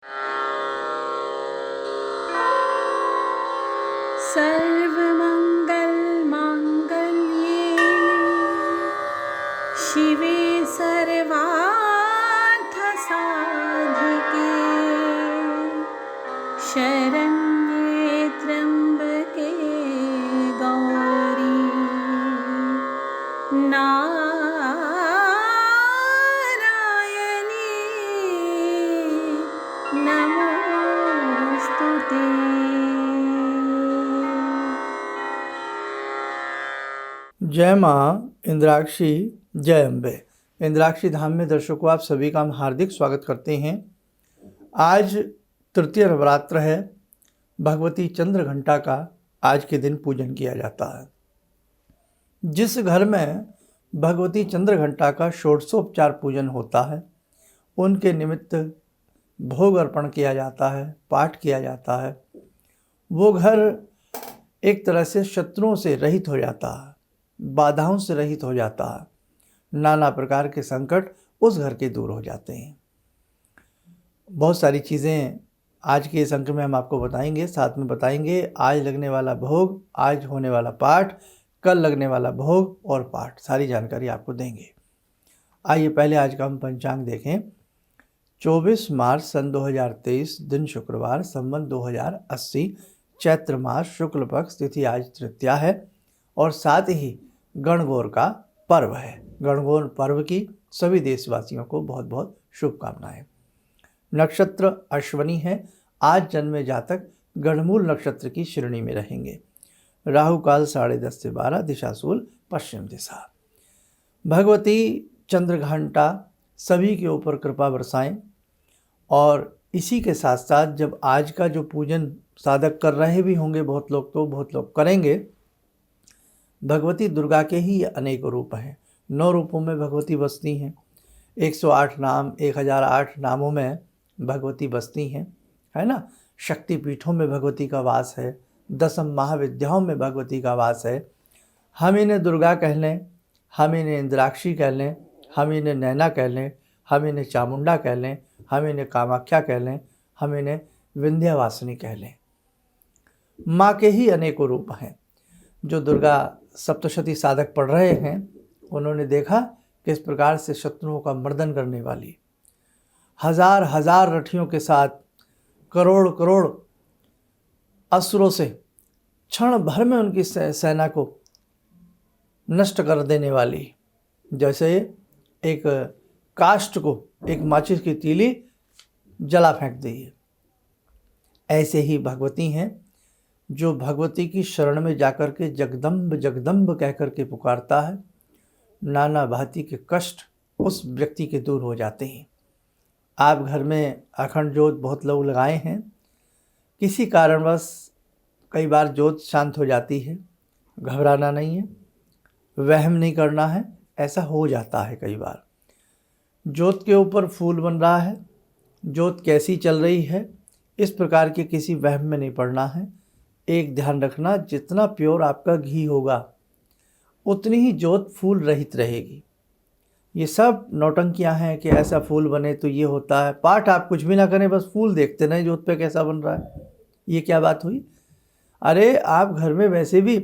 सर्वमङ्गलमाङ्गल्ये शिवे सर्वार्थसाधिके शरण्ये त्र्यम्बके गौरी नारायणी नमोस्तुते। जय माँ इंद्राक्षी, जय अम्बे। इंद्राक्षी धाम में दर्शकों आप सभी का हम हार्दिक स्वागत करते हैं। आज तृतीय नवरात्र है। भगवती चंद्र घंटा का आज के दिन पूजन किया जाता है। जिस घर में भगवती चंद्र घंटा का षोडशोपचार पूजन होता है उनके निमित्त भोग अर्पण किया जाता है, पाठ किया जाता है। वो घर एक तरह से शत्रुओं से रहित हो जाता है, बाधाओं से रहित हो जाता है। नाना प्रकार के संकट उस घर के दूर हो जाते हैं। बहुत सारी चीज़ें आज के इस अंक में हम आपको बताएंगे। साथ में बताएंगे आज लगने वाला भोग, आज होने वाला पाठ, कल लगने वाला भोग और पाठ, सारी जानकारी आपको देंगे। आइए पहले आज का हम पंचांग देखें। 24 मार्च सन 2023 दिन शुक्रवार, संवत 2080, चैत्र मास शुक्ल पक्ष, तिथि आज तृतीया है और साथ ही गणगौर का पर्व है। गणगौर पर्व की सभी देशवासियों को बहुत बहुत शुभकामनाएं। नक्षत्र अश्वनी है। आज जन्मे जातक गणमूल नक्षत्र की श्रेणी में रहेंगे। राहु काल 10:30 से 12, दिशाशूल पश्चिम दिशा। भगवती चंद्र घंटा सभी के ऊपर कृपा बरसाएं। और इसी के साथ साथ जब आज का जो पूजन साधक कर रहे भी होंगे, बहुत लोग करेंगे। भगवती दुर्गा के ही अनेक रूप हैं। 9 रूपों में भगवती बसती हैं। 108 नाम, 1008 नामों में भगवती बसती हैं, है ना। शक्तिपीठों में भगवती का वास है। 10 महाविद्याओं में भगवती का वास है। हम इन्हें दुर्गा कह लें, हम इन्हें इंद्राक्षी कह लें, हम इन्हें नैना कह लें, हम इन्हें चामुंडा कह लें, हम इन्हें कामाख्या कह लें, हम इन्हें विंध्यवासिनी कह लें। माँ के ही अनेकों रूप हैं। जो दुर्गा सप्तशती साधक पढ़ रहे हैं उन्होंने देखा किस प्रकार से शत्रुओं का मर्दन करने वाली, हजार हजार रथियों के साथ करोड़ करोड़ असुरों से क्षण भर में उनकी सेना को नष्ट कर देने वाली, जैसे एक काष्ठ को एक माचिस की तीली जला फेंक दी है। ऐसे ही भगवती हैं जो भगवती की शरण में जाकर के जगदम्ब जगदम्ब कह कर के पुकारता है। नाना भांति के कष्ट उस व्यक्ति के दूर हो जाते हैं। आप घर में अखंड ज्योत बहुत लोग लगाए हैं, किसी कारणवश कई बार ज्योत शांत हो जाती है। घबराना नहीं है, वहम नहीं करना है, ऐसा हो जाता है कई बार। ज्योत के ऊपर फूल बन रहा है, ज्योत कैसी चल रही है, इस प्रकार के किसी वहम में नहीं पड़ना है। एक ध्यान रखना, जितना प्योर आपका घी होगा उतनी ही ज्योत फूल रहित रहेगी। ये सब नौटंकियां हैं कि ऐसा फूल बने तो ये होता है। पाठ आप कुछ भी ना करें, बस फूल देखते रहें ज्योत पे कैसा बन रहा है। ये क्या बात हुई? अरे आप घर में वैसे भी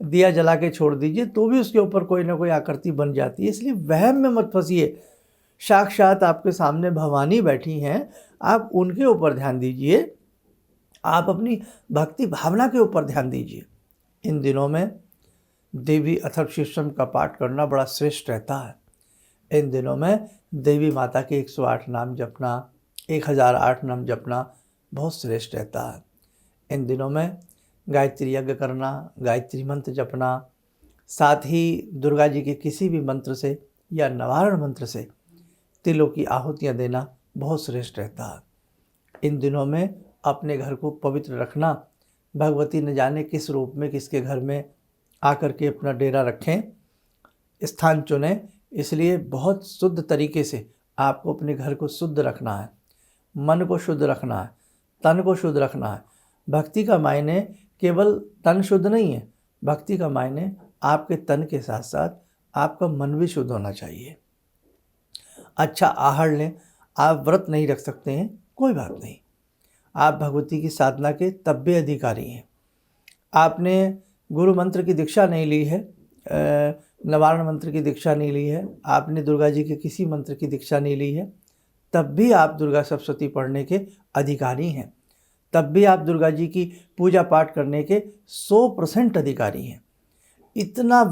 दिया जला के छोड़ दीजिए तो भी उसके ऊपर कोई ना कोई आकृति बन जाती है। इसलिए वहम में मत फंसिए। साक्षात आपके सामने भवानी बैठी हैं, आप उनके ऊपर ध्यान दीजिए, आप अपनी भक्ति भावना के ऊपर ध्यान दीजिए। इन दिनों में देवी अथर्वशीर्षम का पाठ करना बड़ा श्रेष्ठ रहता है। इन दिनों में देवी माता के 108 नाम जपना, 1008 नाम जपना बहुत श्रेष्ठ रहता है। इन दिनों में गायत्री यज्ञ करना, गायत्री मंत्र जपना, साथ ही दुर्गा जी के किसी भी मंत्र से या निवारण मंत्र से तिलों की आहुतियाँ देना बहुत श्रेष्ठ रहता है। इन दिनों में अपने घर को पवित्र रखना। भगवती न जाने किस रूप में किसके घर में आकर के अपना डेरा रखें, स्थान चुनें। इसलिए बहुत शुद्ध तरीके से आपको अपने घर को शुद्ध रखना है, मन को शुद्ध रखना है, तन को शुद्ध रखना है। भक्ति का मायने केवल तन शुद्ध नहीं है, भक्ति का मायने आपके तन के साथ साथ आपका मन भी शुद्ध होना चाहिए। अच्छा आहार लें। आप व्रत नहीं रख सकते हैं, कोई बात नहीं, आप भगवती की साधना के तब भी अधिकारी हैं। आपने गुरु मंत्र की दीक्षा नहीं ली है, नवारण मंत्र की दीक्षा नहीं ली है, आपने दुर्गा जी के किसी मंत्र की दीक्षा नहीं ली है, तब भी आप दुर्गा सप्तशती पढ़ने के अधिकारी हैं। तब भी आप दुर्गा जी की पूजा पाठ करने के 100% अधिकारी हैं। इतना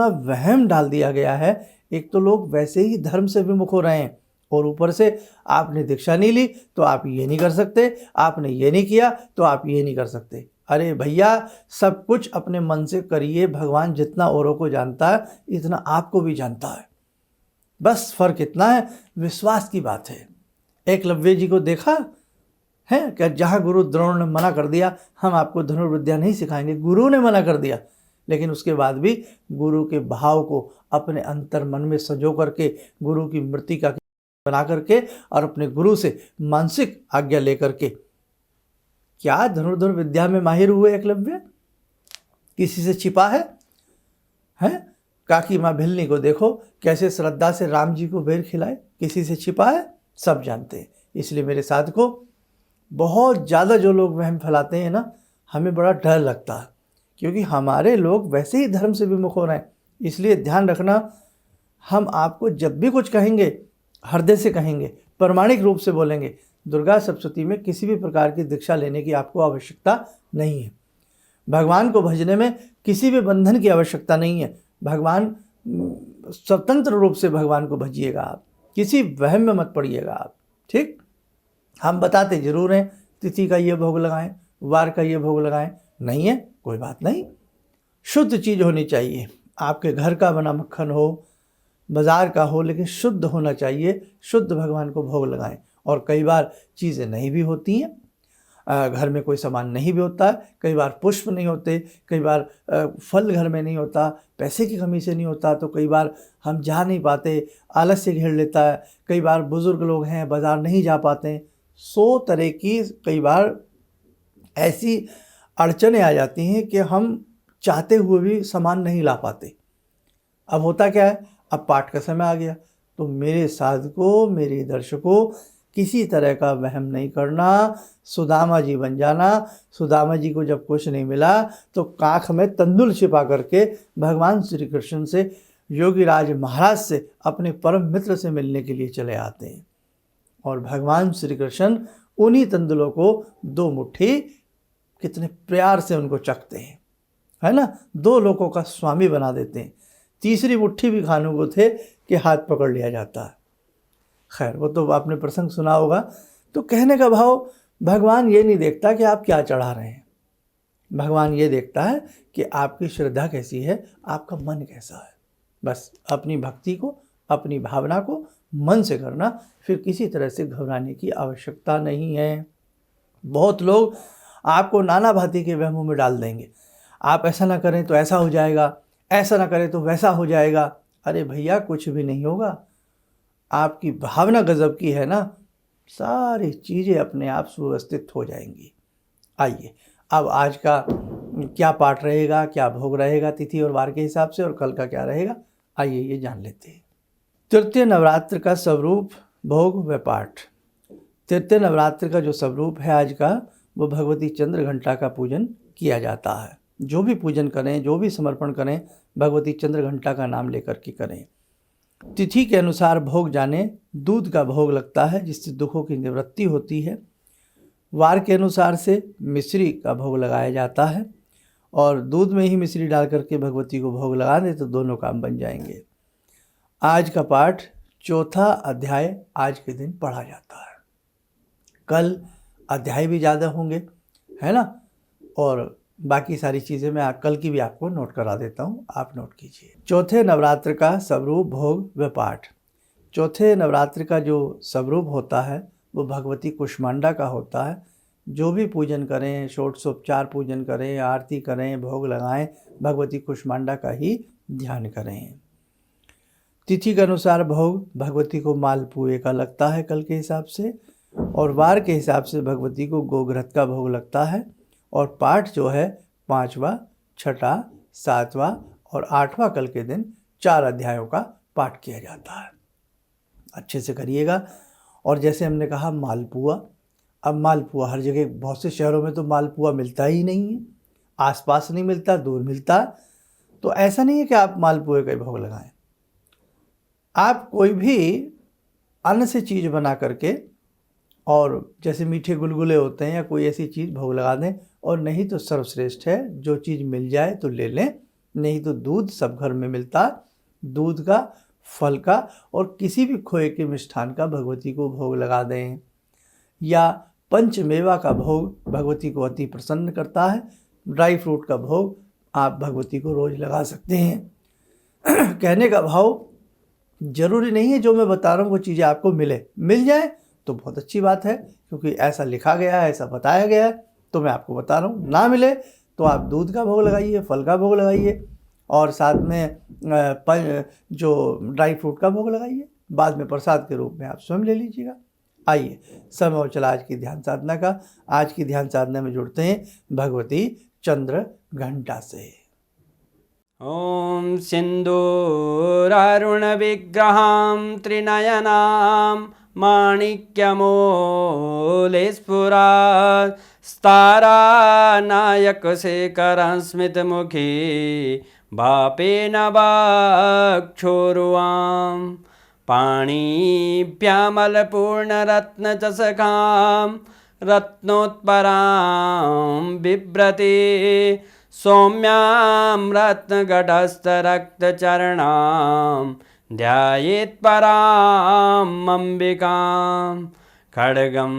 वहम डाल दिया गया है। एक तो लोग वैसे ही धर्म से विमुख हो रहे हैं और ऊपर से आपने दीक्षा नहीं ली तो आप ये नहीं कर सकते, आपने ये नहीं किया तो आप ये नहीं कर सकते। अरे भैया, सब कुछ अपने मन से करिए। भगवान जितना औरों को जानता है इतना आपको भी जानता है। बस फर्क इतना है, विश्वास की बात है। एकलव्य जी को देखा है क्या, जहाँ गुरु द्रोण ने मना कर दिया हम आपको धनुर्विद्या नहीं सिखाएंगे, गुरु ने मना कर दिया, लेकिन उसके बाद भी गुरु के भाव को अपने अंतर मन में सजो करके, गुरु की मृतिका बना करके और अपने गुरु से मानसिक आज्ञा लेकर के क्या धनुर्धर विद्या में माहिर हुए एकलव्य। किसी से छिपा है? काकी माँ भिलनी को देखो कैसे श्रद्धा से राम जी को बेर खिलाए, किसी से छिपा है? सब जानते हैं। इसलिए मेरे साथ को बहुत ज़्यादा जो लोग वहम फैलाते हैं ना, हमें बड़ा डर लगता है, क्योंकि हमारे लोग वैसे ही धर्म से विमुख हो रहे हैं। इसलिए ध्यान रखना, हम आपको जब भी कुछ कहेंगे हृदय से कहेंगे, प्रामाणिक रूप से बोलेंगे। दुर्गा सप्तशती में किसी भी प्रकार की दीक्षा लेने की आपको आवश्यकता नहीं है। भगवान को भजने में किसी भी बंधन की आवश्यकता नहीं है। भगवान स्वतंत्र रूप से भगवान को भजिएगा आप, किसी वहम में मत पड़िएगा आप। ठीक, हम बताते जरूर हैं तिथि का ये भोग लगाएं, वार का ये भोग लगाएं, नहीं है कोई बात नहीं। शुद्ध चीज़ होनी चाहिए। आपके घर का बना मक्खन हो, बाज़ार का हो, लेकिन शुद्ध होना चाहिए। शुद्ध भगवान को भोग लगाएं। और कई बार चीज़ें नहीं भी होती हैं, घर में कोई सामान नहीं भी होता है, कई बार पुष्प नहीं होते, कई बार फल घर में नहीं होता, पैसे की कमी से नहीं होता, तो कई बार हम जा नहीं पाते, आलस्य घेर लेता है, कई बार बुज़ुर्ग लोग हैं बाज़ार नहीं जा पाते। 100 तरह की कई बार ऐसी अड़चनें आ जाती हैं कि हम चाहते हुए भी सामान नहीं ला पाते। अब होता क्या है, अब पाठ का समय आ गया, तो मेरे साधकों, मेरे दर्शकों, किसी तरह का वहम नहीं करना। सुदामा जी बन जाना। सुदामा जी को जब कुछ नहीं मिला तो काख में तंदुल छिपा करके भगवान श्री कृष्ण से, योगीराज महाराज से, अपने परम मित्र से मिलने के लिए चले आते हैं। और भगवान श्री कृष्ण उन्हीं तंदुलों को 2 मुट्ठी कितने प्यार से उनको चखते हैं, है ना, 2 लोगों का स्वामी बना देते हैं। तीसरी मुट्ठी भी खाने को थे कि हाथ पकड़ लिया जाता है। खैर, वो तो आपने प्रसंग सुना होगा। तो कहने का भाव, भगवान ये नहीं देखता कि आप क्या चढ़ा रहे हैं, भगवान ये देखता है कि आपकी श्रद्धा कैसी है, आपका मन कैसा है। बस अपनी भक्ति को, अपनी भावना को मन से करना, फिर किसी तरह से घबराने की आवश्यकता नहीं है। बहुत लोग आपको नाना भांति के वहमों में डाल देंगे। आप ऐसा ना करें तो ऐसा हो जाएगा, ऐसा ना करें तो वैसा हो जाएगा। अरे भैया, कुछ भी नहीं होगा। आपकी भावना गजब की है ना, सारी चीज़ें अपने आप सुव्यवस्थित हो जाएंगी। आइए, अब आज का क्या पाठ रहेगा, क्या भोग रहेगा तिथि और वार के हिसाब से, और कल का क्या रहेगा, आइए ये जान लेते हैं। तृतीय नवरात्र का स्वरूप, भोग व पाठ। तृतीय नवरात्र का जो स्वरूप है आज का, वो भगवती चंद्र घंटा का पूजन किया जाता है। जो भी पूजन करें, जो भी समर्पण करें, भगवती चंद्र घंटा का नाम लेकर के करें। तिथि के अनुसार भोग जाने, दूध का भोग लगता है जिससे दुखों की निवृत्ति होती है। वार के अनुसार से मिश्री का भोग लगाया जाता है, और दूध में ही मिश्री डाल करके भगवती को भोग लगा दें तो दोनों काम बन जाएंगे। आज का पाठ 4था अध्याय आज के दिन पढ़ा जाता है। कल अध्याय भी ज़्यादा होंगे, है ना, और बाकी सारी चीज़ें मैं कल की भी आपको नोट करा देता हूँ, आप नोट कीजिए। चौथे नवरात्र का स्वरूप, भोग व पाठ। चौथे नवरात्र का जो स्वरूप होता है वो भगवती कुष्मांडा का होता है। जो भी पूजन करें, षोडशोपचार पूजन करें, आरती करें, भोग लगाएं, भगवती कुष्मांडा का ही ध्यान करें। तिथि के अनुसार भोग भगवती को मालपुए का लगता है कल के हिसाब से, और वार के हिसाब से भगवती को गोघृत का भोग लगता है। और पाठ जो है 5वां, 6ठा, 7वां और 8वां कल के दिन 4 अध्यायों का पाठ किया जाता है। अच्छे से करिएगा। और जैसे हमने कहा मालपुआ, अब मालपुआ हर जगह, बहुत से शहरों में तो मालपुआ मिलता ही नहीं है, आसपास नहीं मिलता, दूर मिलता। तो ऐसा नहीं है कि आप मालपुए का भोग लगाएं। आप कोई भी अन्न से चीज़ बना करके, और जैसे मीठे गुलगुले होते हैं या कोई ऐसी चीज़ भोग लगा दें, और नहीं तो सर्वश्रेष्ठ है जो चीज़ मिल जाए तो ले लें, नहीं तो दूध सब घर में मिलता, दूध का, फल का और किसी भी खोए के मिष्ठान का भगवती को भोग लगा दें। या पंचमेवा का भोग भगवती को अति प्रसन्न करता है। ड्राई फ्रूट का भोग आप भगवती को रोज़ लगा सकते हैं। कहने का भाव, जरूरी नहीं है जो मैं बता रहा हूँ वो चीज़ें आपको मिल जाए तो बहुत अच्छी बात है, क्योंकि ऐसा लिखा गया है, ऐसा बताया गया है, तो मैं आपको बता रहा हूँ। ना मिले तो आप दूध का भोग लगाइए, फल का भोग लगाइए, और साथ में जो ड्राई फ्रूट का भोग लगाइए। बाद में प्रसाद के रूप में आप स्वयं ले लीजिएगा। आइए, समय और चला आज की ध्यान साधना का। आज की ध्यान साधना में जुड़ते हैं भगवती चंद्र घंटा से। ॐ सिन्दूरारुणविग्रहां त्रिनयनां माणिक्यमूलस्फुरात् स्तारानायकशेखरं स्मितमुखी वापेन वक्षोरुवां पाणिभ्यामलपूर्णरत्नचषकां रत्नोत्परां बिभ्रति सौम्यां रत्नगटस्थरक्तचरणां ध्यायेत् पराम् अम्बिकां खड्गं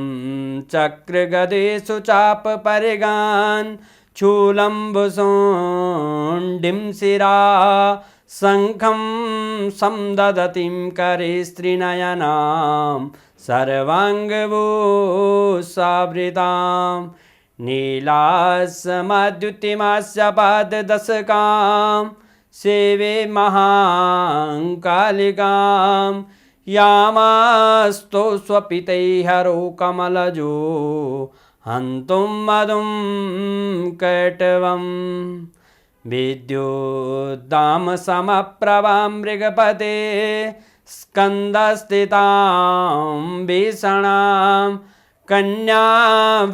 चक्रगदेषु चापपरिगान् शूलम्बुशुण्डिं शिरा शङ्खं समदधतीं करे स्त्रीनयनां सर्वाङ्गभूषावृतां नीलासमद्युतिमास्य पाददशकां सेवे महाकालिकां यामास्तो स्वपितैहरो कमलजो हन्तुं मधुं कैटवं विद्युद्दामसमप्रभां मृगपते स्कन्दस्थितां भीषणां कन्या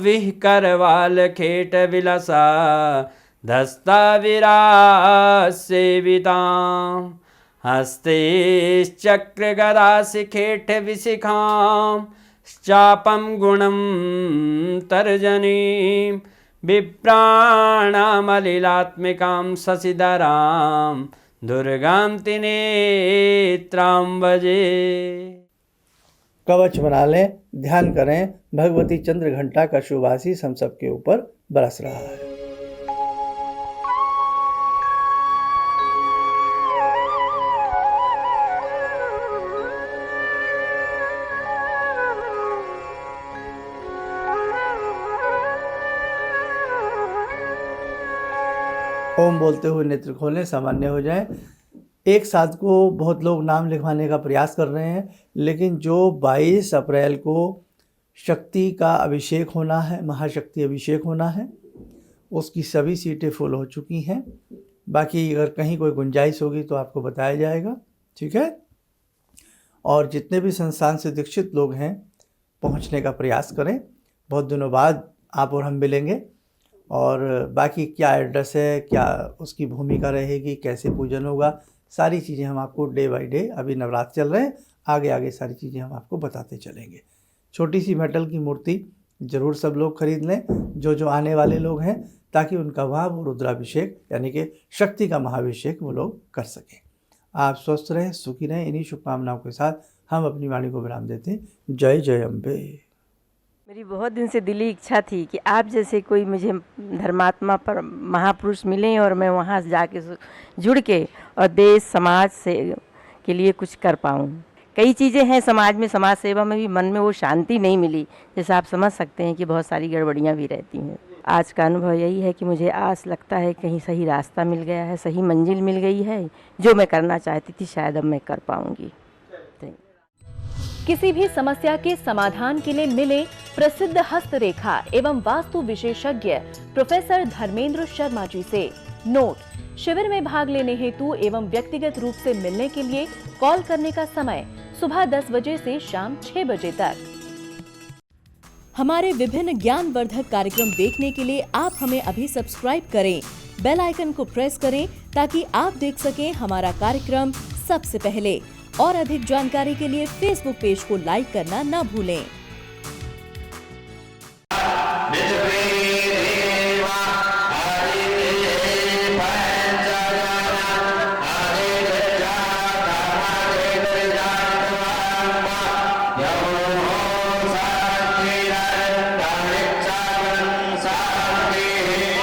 विहकरवालखेटविलसा धस्ताविरासेवितां हस्तैश्चक्रगदाशिखेटविशिखां चापं गुणं तर्जनीं विप्राणामलिलात्मिकां शशिधरां दुर्गां त्रिनेत्रां भजे। कवच बना लें, ध्यान करें, भगवती चंद्र घंटा का शुभ आशीष हम सबके ऊपर बरस रहा है। ओम बोलते हुए नेत्र खोलें, सामान्य हो जाएं। एक साथ को बहुत लोग नाम लिखवाने का प्रयास कर रहे हैं, लेकिन जो 22 अप्रैल को शक्ति का अभिषेक होना है, महाशक्ति अभिषेक होना है, उसकी सभी सीटें फुल हो चुकी हैं। बाकी अगर कहीं कोई गुंजाइश होगी तो आपको बताया जाएगा, ठीक है। और जितने भी संस्थान से दीक्षित लोग हैं पहुंचने का प्रयास करें। बहुत दिनों बाद आप और हम मिलेंगे, और बाकी क्या एड्रेस है, क्या उसकी भूमिका रहेगी, कैसे पूजन होगा, सारी चीज़ें हम आपको डे बाय डे, अभी नवरात्र चल रहे हैं, आगे आगे सारी चीज़ें हम आपको बताते चलेंगे। छोटी सी मेटल की मूर्ति ज़रूर सब लोग खरीद लें, जो आने वाले लोग हैं, ताकि उनका वहाँ वो रुद्राभिषेक यानी कि शक्ति का महाभिषेक वो लोग कर सकें। आप स्वस्थ रहें, सुखी रहें। इन्हीं शुभकामनाओं के साथ हम अपनी वाणी को विराम देते हैं। जय जय अम्बे। मेरी बहुत दिन से दिली इच्छा थी कि आप जैसे कोई मुझे धर्मात्मा पर महापुरुष मिलें और मैं वहाँ जाके जुड़ के और देश समाज से के लिए कुछ कर पाऊँ। कई चीज़ें हैं समाज में, समाज सेवा में भी मन में वो शांति नहीं मिली, जैसे आप समझ सकते हैं कि बहुत सारी गड़बड़ियाँ भी रहती हैं। आज का अनुभव यही है कि मुझे आस लगता है कहीं सही रास्ता मिल गया है, सही मंजिल मिल गई है। जो मैं करना चाहती थी शायद अब मैं कर पाऊँगी। किसी भी समस्या के समाधान के लिए मिले प्रसिद्ध हस्तरेखा एवं वास्तु विशेषज्ञ प्रोफेसर धर्मेंद्र शर्मा जी से। नोट: शिविर में भाग लेने हेतु एवं व्यक्तिगत रूप से मिलने के लिए कॉल करने का समय सुबह 10 बजे से शाम 6 बजे तक। हमारे विभिन्न ज्ञानवर्धक कार्यक्रम देखने के लिए आप हमें अभी सब्सक्राइब करें, बेल आइकन को प्रेस करें ताकि आप देख सकें हमारा कार्यक्रम सबसे पहले। और अधिक जानकारी के लिए फेसबुक पेज को लाइक करना न भूलें।